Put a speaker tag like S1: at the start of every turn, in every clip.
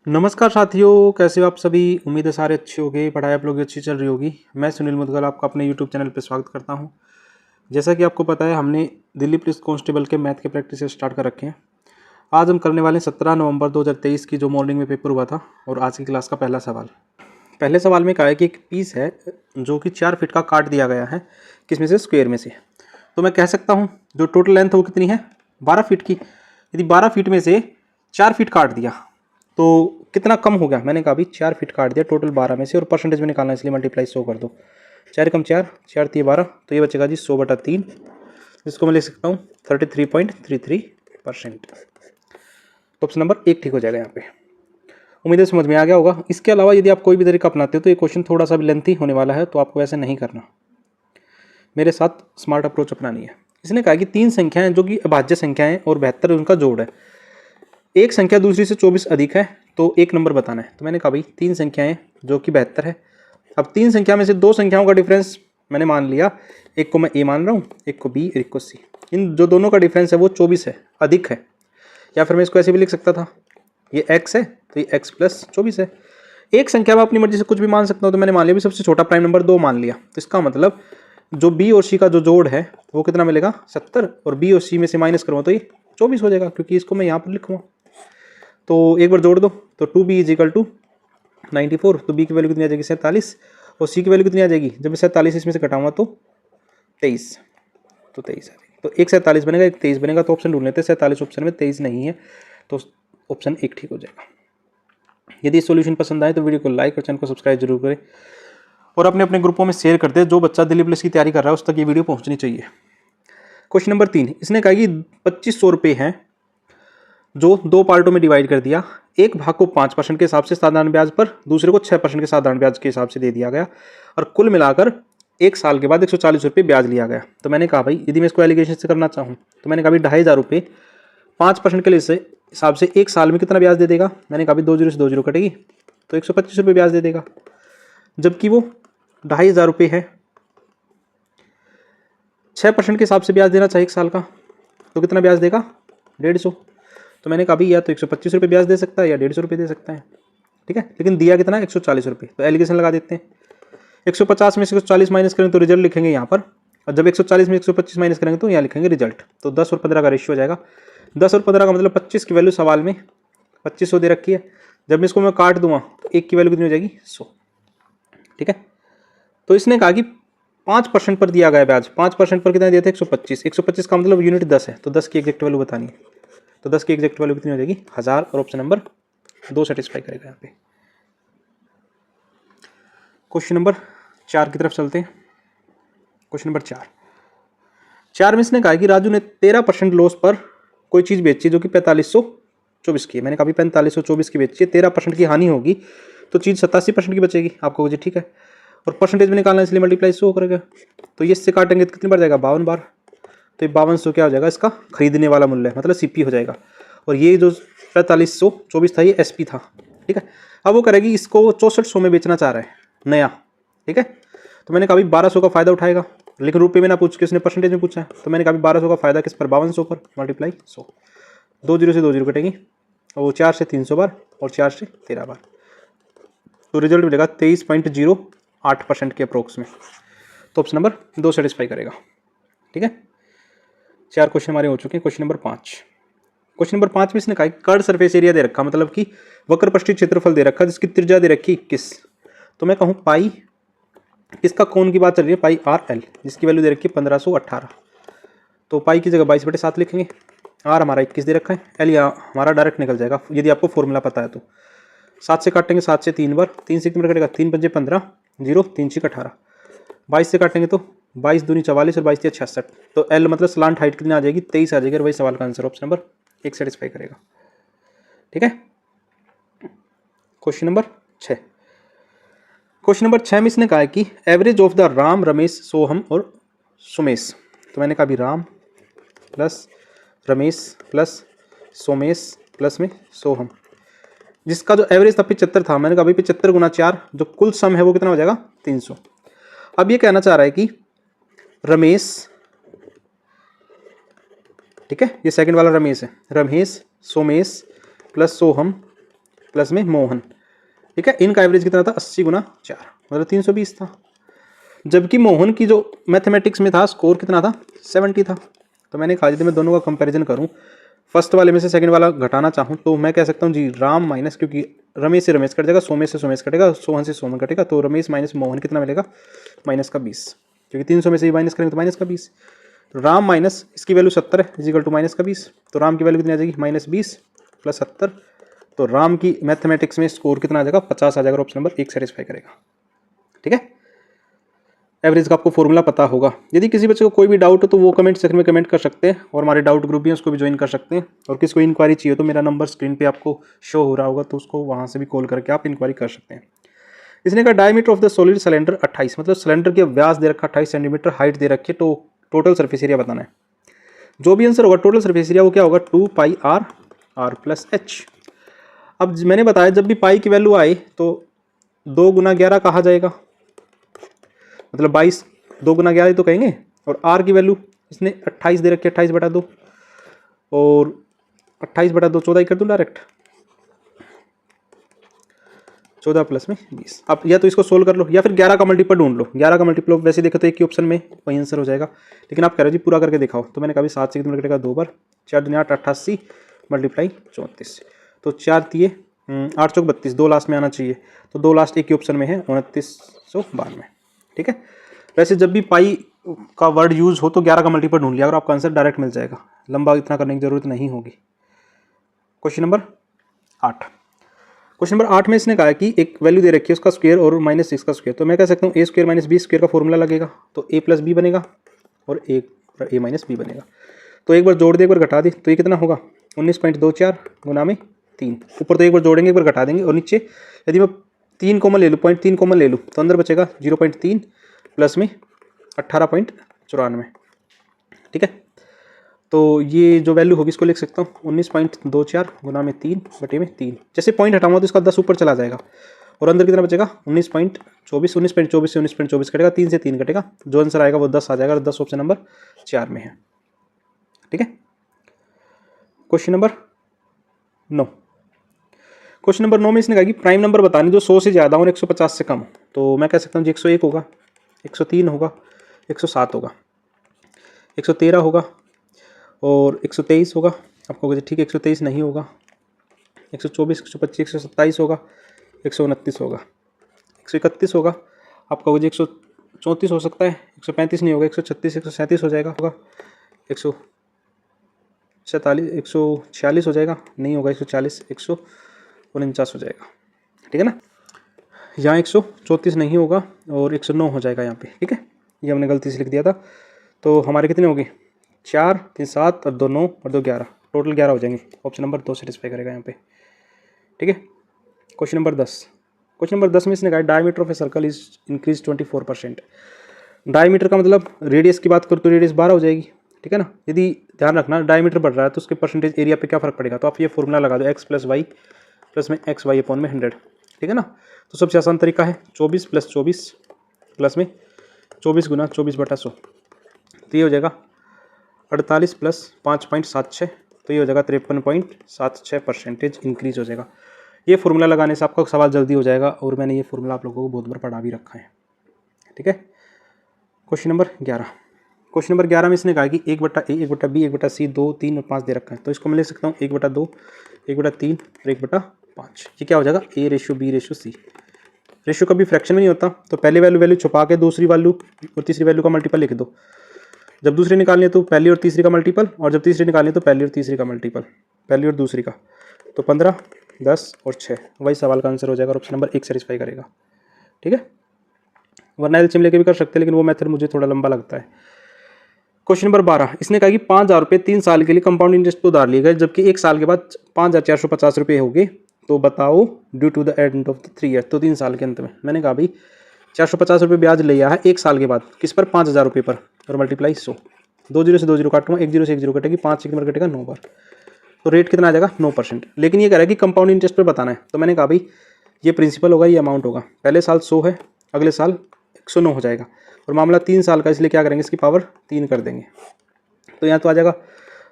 S1: नमस्कार साथियों, कैसे हो आप सभी। उम्मीद है सारे अच्छे होंगे, पढ़ाई आप लोगों की अच्छी चल रही होगी। मैं सुनील मुदगल आपका अपने यूट्यूब चैनल पर स्वागत करता हूं। जैसा कि आपको पता है, हमने दिल्ली पुलिस कांस्टेबल के मैथ के प्रैक्टिस स्टार्ट कर रखे हैं। आज हम करने वाले हैं 17 नवंबर 2023 की जो मॉर्निंग में पेपर हुआ था, और आज की क्लास का पहला सवाल। पहले सवाल में कहा है कि एक पीस है जो कि 4 फीट का काट दिया गया है, किसमें से, स्क्वायर में से। तो मैं कह सकता हूँ जो टोटल लेंथ है वो कितनी है, 12 फीट की। यदि 12 फीट में से 4 फीट काट दिया तो कितना कम हो गया। मैंने कहा भाई 4 फीट काट दिया टोटल 12 में से, और परसेंटेज में निकालना, इसलिए मल्टीप्लाई 100 कर दो। 4 कम 4, 4 3 12, तो ये बचेगा जी 100/3, जिसको मैं लिख सकता हूँ 33.33%। तो ऑप्शन नंबर 1 ठीक हो जाएगा यहाँ पे। उम्मीद है समझ में आ गया होगा। इसके अलावा यदि आप कोई भी तरीका अपनाते हो तो ये क्वेश्चन थोड़ा सा भी लेंथी होने वाला है, तो आपको ऐसे नहीं करना, मेरे साथ स्मार्ट अप्रोच अपनानी है। इसने कहा कि 3 संख्याएं जो कि अभाज्य संख्याएं और 72 उनका जोड़ है। एक संख्या दूसरी से 24 अधिक है, तो एक नंबर बताना है। तो मैंने कहा भाई 3 संख्याएं जो कि 72 है। अब 3 संख्या में से 2 संख्याओं का डिफरेंस मैंने मान लिया, एक को मैं ए मान रहा हूँ, एक को बी, एक को सी। इन जो दोनों का डिफरेंस है वो 24 है, अधिक है। या फिर मैं इसको ऐसे भी लिख सकता था, ये x है तो ये x + 24 है। एक संख्या में अपनी मर्जी से कुछ भी मान सकता हूँ, तो मैंने मान लिया भी सबसे छोटा प्राइम नंबर 2 मान लिया। तो इसका मतलब जो b और c का जो जोड़ है वो कितना मिलेगा, 70, और b और c में से माइनस करूँगा तो ये 24 हो जाएगा, क्योंकि इसको मैं यहाँ पर लिखूँगा। तो एक बार जोड़ दो, तो 2b = 94, तो b की वैल्यू कितनी आ जाएगी, 47, और c की वैल्यू कितनी आ जाएगी, जब मैं 47 इसमें से घटाऊंगा तो 23, तो 23 आ जाएगी। तो एक 47 बनेगा, एक 23 बनेगा। तो ऑप्शन ढूंढ लेते हैं, 47 ऑप्शन में 23 नहीं है, तो ऑप्शन 1 ठीक हो जाएगा। यदि सॉल्यूशन पसंद आए तो वीडियो को लाइक और चैनल को सब्सक्राइब जरूर करें, और अपने अपने ग्रुपों में शेयर करते हैं। जो बच्चा दिल्ली पुलिस की तैयारी कर रहा है उस तक ये वीडियो पहुंचनी चाहिए। क्वेश्चन नंबर 3, इसने कहा कि 2500 रुपये हैं जो 2 पार्टों में डिवाइड कर दिया। एक भाग को 5% के हिसाब से साधारण ब्याज पर, दूसरे को 6% के साधारण ब्याज के हिसाब से दे दिया गया, और कुल मिलाकर 1 साल के बाद 140 रुपये ब्याज लिया गया। तो मैंने कहा भाई यदि मैं इसको एलिगेशन से करना चाहूँ, तो मैंने कहा भाई 2500 रुपये 5% के लिए हिसाब से 1 साल में कितना ब्याज दे देगा। मैंने कहा भाई 2 0 से 2 0 कटेगी, तो 125 रुपये ब्याज दे देगा। जबकि वो 2500 रुपये है, 6% के हिसाब से ब्याज देना चाहिए 1 साल का, तो कितना ब्याज देगा, 150। तो मैंने कहा भाई या तो 125 रुपये ब्याज दे सकता है या 150 रुपये दे सकता है, ठीक है। लेकिन दिया कितना, 140 रुपये। तो एलिगेशन लगा देते हैं। 150 में से 140 माइनस करेंगे तो रिजल्ट लिखेंगे यहाँ पर, और जब 140 में 125 माइनस करेंगे तो यहाँ लिखेंगे रिजल्ट। तो 10 और 15 का रेशियो हो जाएगा। 10 और 15 का मतलब 25 की वैल्यू सवाल में 2500 दे रखी है। जब इसको मैं काट दूंगा तो 1 की वैल्यू कितनी हो जाएगी, 100, ठीक है। तो इसने कहा कि 5% पर दिया गया ब्याज, 5% पर कितना दिया था, 125। 125 का मतलब यूनिट 10 है, तो 10 की एग्जैक्ट वैल्यू बतानी है। तो 10 की एग्जैक्ट वैल्यू कितनी हो जाएगी, 1000, और ऑप्शन नंबर 2 सेटिस्फाई करेगा यहाँ पे। क्वेश्चन नंबर 4 की तरफ चलते हैं। क्वेश्चन नंबर 4 में इसने कहा कि राजू ने 13% लॉस पर कोई चीज़ बेची जो कि 4524 की है। मैंने कहा 4524 की बेची है, 13% की हानि होगी तो चीज़ 87% की बचेगी। आपको जी ठीक है, और परसेंटेज में निकालना, इसलिए मल्टीप्लाई 100 करेगा। तो ये इससे काटेंगे तो कितनी बार जाएगा, 52 बार। तो 5200 क्या हो जाएगा, इसका खरीदने वाला मूल्य, मतलब सीपी हो जाएगा। और ये जो 4524 था ये एसपी था, ठीक है। अब वो करेगी, इसको 6400 में बेचना चाह रहा है नया, ठीक है। तो मैंने कहा 1200 का फायदा उठाएगा, लेकिन रुपये में ना पूछ के उसने परसेंटेज में पूछा है। तो मैंने कहा 1200 का फायदा किस पर, 5200 पर, मल्टीप्लाई 100। 2 0 से 2 0 कटेंगी, और वो 4 से 300 बार, और 4 से 13 बार। तो रिजल्ट मिलेगा 23.08% के अप्रोक्स में। तो ऑप्शन नंबर 2 सेटिस्फाई करेगा, ठीक है। 4 क्वेश्चन हमारे हो चुके हैं। Question number 5। क्वेश्चन नंबर 5 में इसने कहा कर्ड सरफेस एरिया दे रखा, मतलब कि वक्रपृष्ठीय क्षेत्रफल दे रखा, जिसकी त्रिज्या दे रखी 21। तो मैं कहूँ पाई, किसका कोण की बात चल रही है, पाई आर एल, जिसकी वैल्यू दे रखी है 1518। तो पाई की जगह 22/7 लिखेंगे। आर हमारा 21 दे रखा है, एल या हमारा डायरेक्ट निकल जाएगा यदि आपको फॉर्मूला पता है तो। 7 से काटेंगे, 7 से 3 बार, 3 से कितने कटेगा, 3 पंजे 15, 0 3 6 18। 22 से काटेंगे तो 22 दूनी 44, और 22 66। तो एल मतलब स्लांट हाइट कितनी आ जाएगी, 23 आ जाएगी, और वही सवाल का आंसर ऑप्शन नंबर 1 सेटिस्फाई करेगा, ठीक है। Question number 6। क्वेश्चन नंबर 6 में इसने कहा है कि average of the Ram, Ramesh, Soham और सोमेश। तो मैंने कहा भी Ram plus Ramesh plus Somesh plus में सोहम, जिसका जो एवरेज था 75 था। मैंने कहा भाई 75 गुना 4, जो कुल सम है वो कितना हो जाएगा, 300। अब ये कहना चाह रहा है कि रमेश, ठीक है, ये सेकंड वाला रमेश है, रमेश, सोमेश प्लस सोहम प्लस में मोहन, ठीक है। इनका एवरेज कितना था 80 गुना 4 मतलब 320 था, जबकि मोहन की जो मैथमेटिक्स में था स्कोर कितना था 70 था। तो मैंने कहा यदि मैं दोनों का कंपैरिजन करूं, फर्स्ट वाले में से सेकंड वाला घटाना चाहूं तो मैं कह सकता हूं जी राम माइनस, क्योंकि रमेश से रमेश कट जाएगा, सोमेश से सोमेश कटेगा, सोहन से सोहन कटेगा, तो रमेश माइनस मोहन कितना मिलेगा माइनस का 20, क्योंकि 300 में से ही माइनस करेंगे तो माइनस का 20। राम माइनस इसकी वैल्यू 70 है इजिकल टू माइनस का 20, तो राम की वैल्यू कितनी आ जाएगी -20 प्लस 70, तो राम की मैथमेटिक्स में स्कोर कितना आ जाएगा 50 आ जाएगा। ऑप्शन नंबर 1 सेटिस्फाई करेगा, ठीक है। एवरेज का आपको फॉर्मूला पता होगा। यदि किसी बच्चे को कोई भी डाउट हो तो वो कमेंट सेक्शन में कमेंट कर सकते हैं, और हमारे डाउट ग्रुप भी है उसको भी ज्वाइन कर सकते हैं। और किसी को इंक्वायरी चाहिए तो मेरा नंबर स्क्रीन पे आपको शो हो रहा होगा, तो उसको वहाँ से भी कॉल करके आप इंक्वायरी कर सकते हैं। इसने कहा diameter of the solid cylinder 28, मतलब सिलेंडर के व्यास दे रखा 28 सेंटीमीटर, हाइट दे रखी है, तो टोटल सरफेस एरिया बताना है। जो भी आंसर होगा टोटल सरफेस एरिया वो क्या होगा 2πr r प्लस h। अब मैंने बताया जब भी पाई की वैल्यू आए तो 2 गुना 11 कहा जाएगा, मतलब 22 2 गुना 11 तो कहेंगे, और r की वैल्यू इसने 28 दे रखी है, 28/2 और 28/2 14 ही कर दूँ डायरेक्ट, 14 प्लस में 20। अब या तो इसको सोल्व कर लो या फिर 11 का मल्टीपल ढूंढ लो। 11 का मल्टीपल वैसे देखो तो एक ही ऑप्शन में वही आंसर हो जाएगा, लेकिन आप कह रहे हो जी पूरा करके दिखाओ, तो मैंने कहा 7 से कितना कटेगा 2 बार, 4 दूनी 8 88 मल्टीप्लाई 34, तो 4 तिये 8 चौक 32, 2 लास्ट में आना चाहिए, तो 2 लास्ट एक ही ऑप्शन में है 2992, ठीक है। वैसे जब भी पाई का वर्ड यूज हो तो 11 का मल्टीपल ढूंढ लिया अगर आपका आंसर डायरेक्ट मिल जाएगा, लंबा इतना करने की जरूरत नहीं होगी। क्वेश्चन नंबर 8, क्वेश्चन नंबर 8 में इसने कहा कि एक वैल्यू दे रखी है उसका स्क्वायर और -6 का स्क्वायर, तो मैं कह सकता हूँ a² - b² का फॉर्मूला लगेगा, तो a + b बनेगा और a - b बनेगा। तो एक बार जोड़ दे एक बार घटा दे, तो ये कितना होगा 19.24 गुना में 3, ऊपर तो एक बार जोड़ेंगे एक बार घटा देंगे, और नीचे यदि मैं 3 कॉमन ले लूँ 0.3 कॉमन ले लूँ तो अंदर बचेगा 0.3 प्लस में 18.94, ठीक है। तो ये जो वैल्यू होगी इसको लिख सकता हूँ 19.24 गुना में 3/3, जैसे पॉइंट हटाऊंगा तो इसका 10 ऊपर चला जाएगा, और अंदर कितना बचेगा 19.24 से 19.24 कटेगा, 3 से 3 कटेगा, जो आंसर आएगा वो 10 आ जाएगा, और 10 ऑप्शन नंबर 4 में है, ठीक है। क्वेश्चन नंबर 9, क्वेश्चन नंबर 9 में इसने कहा कि प्राइम नंबर बताने जो 100 से ज़्यादा और 150 से कम, तो मैं कह सकता हूँ जी 101 होगा, 103 होगा, 107 होगा, 113 होगा और 123 होगा। आपको ठीक है 123 नहीं होगा, 124, 125, 127 होगा, 129 होगा, 131 होगा, आपका वो 134 हो सकता है, 135 नहीं होगा, 136, 137 हो जाएगा, होगा 147, 146 हो जाएगा, नहीं होगा 140, 149 हो जाएगा, ठीक है ना। यहाँ 134 नहीं होगा और 109 हो जाएगा यहाँ पे, ठीक है। ये हमने गलती से लिख दिया था, तो हमारे कितने होंगे 4, 3, 7 और 2 9 और 2 11, टोटल 11 हो जाएंगे। ऑप्शन नंबर 2 सेटिस्फाई करेगा यहाँ पे, ठीक है। क्वेश्चन नंबर 10, क्वेश्चन नंबर 10 में इसने कहा diameter of a circle is increase 24%। Diameter का मतलब रेडियस की बात करूँ तो रेडियस 12 हो जाएगी, ठीक है ना। यदि ध्यान रखना डायमीटर बढ़ रहा है तो उसके परसेंटेज एरिया पे क्या फर्क पड़ेगा, तो आप ये फॉर्मूला लगा दो x + y प्लस में xy/100, ठीक है ना। तो सबसे आसान तरीका है 24 + 24 प्लस में 24 गुना 24/100, तो ये हो जाएगा 48 + 5.76, तो ये हो जाएगा 53.76% इंक्रीज हो जाएगा। ये फॉर्मूला लगाने से आपका सवाल जल्दी हो जाएगा, और मैंने ये फॉर्मूला आप लोगों को बहुत बार पढ़ा भी रखा है, ठीक है। क्वेश्चन नंबर 11, क्वेश्चन नंबर 11 में इसने कहा कि 1/a 1/b 1/c 2 3 और 5 दे रखा है, तो इसको मैं लिख सकता हूँ 1/2 1/3 और 1/5। ये क्या हो जाएगा a/b/c। रेशियो कभी फ्रैक्शन में नहीं होता, तो पहले वैल्यू छुपा के दूसरी वैल्यू और तीसरी वैल्यू का मल्टीपल लिख दो। जब दूसरी निकालनी है तो पहली और तीसरी का मल्टीपल, और जब तीसरी निकालनी है तो पहली और तीसरी का मल्टीपल, पहली और दूसरी का, तो 15, 10 और 6, वही सवाल का आंसर हो जाएगा, और ऑप्शन नंबर 1 सेटिस्फाई करेगा, ठीक है। वरना एलसीएम लेके भी कर सकते हैं, लेकिन वो मेथड मुझे थोड़ा लंबा लगता है। क्वेश्चन नंबर 12, इसने कहा कि 5,000 रुपये 3 साल के लिए कंपाउंड इंटरेस्ट पर उधार लिए गए, जबकि 1 साल के बाद 5,450 रुपये हो गए, तो बताओ due to the end of the 3 year, तो 3 साल के अंत में। मैंने कहा भाई 450 रुपये ब्याज लिया है 1 साल के बाद, किस पर 5,000 रुपये पर, और मल्टीप्लाई 100, 2 0 से 2 0 काटूंगा, 1 0 से 1 0 कटेगी, 5 से कटेगा 9 बार, तो रेट कितना आ जाएगा 9%। लेकिन ये कह रहा है कि कंपाउंड इंटरेस्ट पर बताना है, तो मैंने कहा भाई ये प्रिंसिपल होगा, ये अमाउंट होगा, पहले साल 100 है, अगले साल 109 हो जाएगा, और मामला 3 साल का, इसलिए क्या करेंगे इसकी पावर 3 कर देंगे, तो यहाँ तो आ जाएगा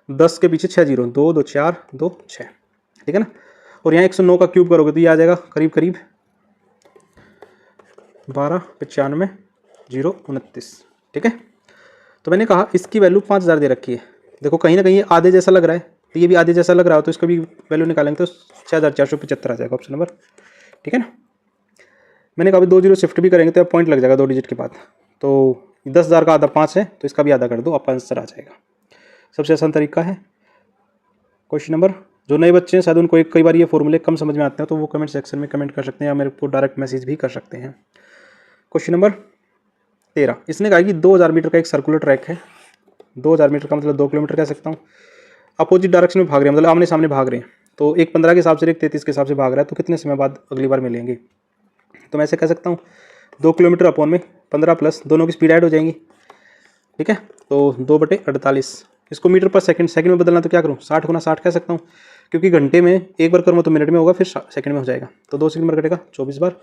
S1: 10 के पीछे 6 0, 2 2 4 2 6, ठीक है ना। और यहाँ 109 का क्यूब करोगे तो ये आ जाएगा करीब करीब 1295,029। ठीक है, तो मैंने कहा इसकी वैल्यू 5000 दे रखी है। देखो कहीं ना कहीं ये आधे जैसा लग रहा है, तो ये भी आधे जैसा लग रहा हो तो इसका भी वैल्यू निकालेंगे तो 6475 आ जाएगा ऑप्शन नंबर। ठीक है ना, मैंने कहा अभी 2 जीरो शिफ्ट भी करेंगे तो पॉइंट लग जाएगा 2 डिजिट के बाद। तो 10,000 का आधा 5 है तो इसका भी आधा कर दो, आपका आंसर आ जाएगा। सबसे आसान तरीका है। क्वेश्चन नंबर, जो नए बच्चे हैं शायद उनको कई बार ये फॉर्मूले कम समझ में आते हैं तो वो कमेंट सेक्शन में कमेंट कर सकते हैं या मेरे को डायरेक्ट मैसेज भी कर सकते हैं। क्वेश्चन नंबर 13, इसने कहा कि 2000 मीटर का एक सर्कुलर ट्रैक है। 2000 मीटर का मतलब 2 किलोमीटर कह सकता हूँ। अपोजिट डायरेक्शन में भाग रहे हैं, मतलब आमने सामने भाग रहे हैं। तो एक 15 के हिसाब से एक 33 के हिसाब से भाग रहा है, तो कितने समय बाद अगली बार मिलेंगे। तो मैं ऐसे कह सकता हूँ 2 किलोमीटर अपॉन में 15 प्लस दोनों की स्पीड ऐड हो जाएंगी। ठीक है, तो 2/48, इसको मीटर पर सेकंड में बदलना तो क्या करूँ 60 गुना 60 कह सकता हूँ, क्योंकि घंटे में एक बार करूँ तो मिनट में होगा, फिर सेकंड में हो जाएगा। तो 2 सेकंड में कटेगा 24 बार,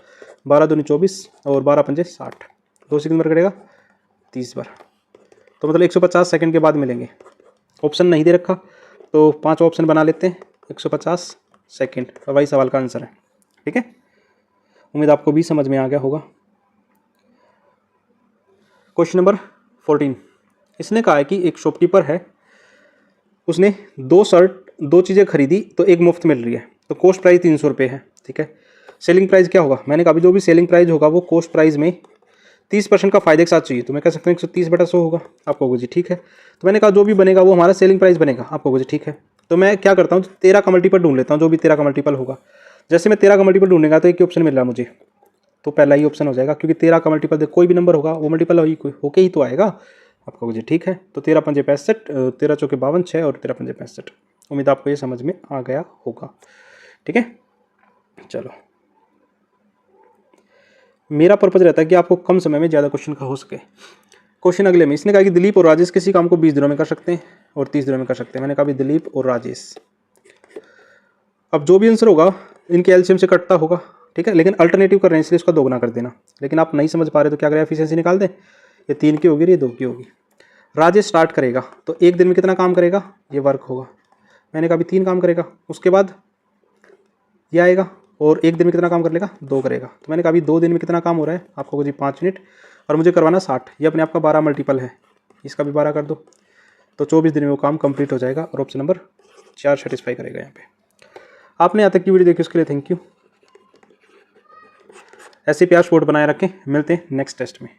S1: 12 दूनी 24 और 12 पंजे 60, 2 सेकंड में कटेगा 30 बार। तो मतलब 150 सेकंड के बाद मिलेंगे। ऑप्शन नहीं दे रखा तो 5 ऑप्शन बना लेते हैं, 150 सेकंड, और वही सवाल का आंसर है। ठीक है, उम्मीद आपको भी समझ में आ गया होगा। क्वेश्चन नंबर 14, इसने कहा है कि एक शॉपकीपर है, उसने 2 चीज़ें खरीदी तो एक मुफ्त मिल रही है, तो कॉस्ट प्राइस 300 रुपये है। ठीक है, सेलिंग प्राइस क्या होगा, मैंने कहा भी जो भी सेलिंग प्राइस होगा वो कॉस्ट प्राइस में 30% का फायदे के साथ चाहिए, तो मैं कह सकता हूँ 130/100 होगा। आप कहोगे जी ठीक है, तो मैंने कहा जो भी बनेगा वो हमारा सेलिंग प्राइस बनेगा। आप कहोगे जी ठीक है, तो मैं क्या करता हूँ 13 का मल्टीपल ढूंढ लेता हूँ, जो भी 13 का मल्टीपल होगा। जैसे मैं 13 का मल्टीपल ढूंढेगा तो एक ही ऑप्शन मिल रहा है मुझे, तो पहला ही ऑप्शन हो जाएगा, क्योंकि 13 का मल्टीपल कोई भी नंबर होगा वो मल्टीपल होके ही तो आएगा। आप कहोगे जी ठीक है, तो 13 पंजे 65, 13 चौके 52 6 और 13 पंजे 65। उम्मीद आपको ये समझ में आ गया होगा। ठीक है, चलो, मेरा पर्पज रहता है कि आपको कम समय में ज़्यादा क्वेश्चन का हो सके। क्वेश्चन अगले में, इसने कहा कि दिलीप और राजेश किसी काम को 20 दिनों में कर सकते हैं और 30 दिनों में कर सकते हैं। मैंने कहा भी दिलीप और राजेश, अब जो भी आंसर होगा इनके एलसीएम से कटता होगा। ठीक है, लेकिन अल्टरनेटिव कर रहे हैं इसलिए इसका दोगुना कर देना। लेकिन आप नहीं समझ पा रहे तो क्या करें, एफिशिएंसी निकाल दें, ये 3 की होगी, ये 2 की होगी। राजेश स्टार्ट करेगा तो एक दिन में कितना काम करेगा, ये वर्क होगा। मैंने कहा भी 3 काम करेगा, उसके बाद ये आएगा और एक दिन में कितना काम कर लेगा, 2 करेगा। तो मैंने कहा भी 2 दिन में कितना काम हो रहा है, आपको जी 5 मिनट, और मुझे करवाना 60, ये अपने आप का 12 मल्टीपल है, इसका भी 12 कर दो, तो 24 दिन में वो काम कंप्लीट हो जाएगा और ऑप्शन नंबर 4 सेटिस्फाई करेगा। यहाँ पे आपने यहाँ तक की वीडियो देखी उसके लिए थैंक यू। ऐसे प्यार सपोर्ट बनाए रखें, मिलते हैं नेक्स्ट टेस्ट में।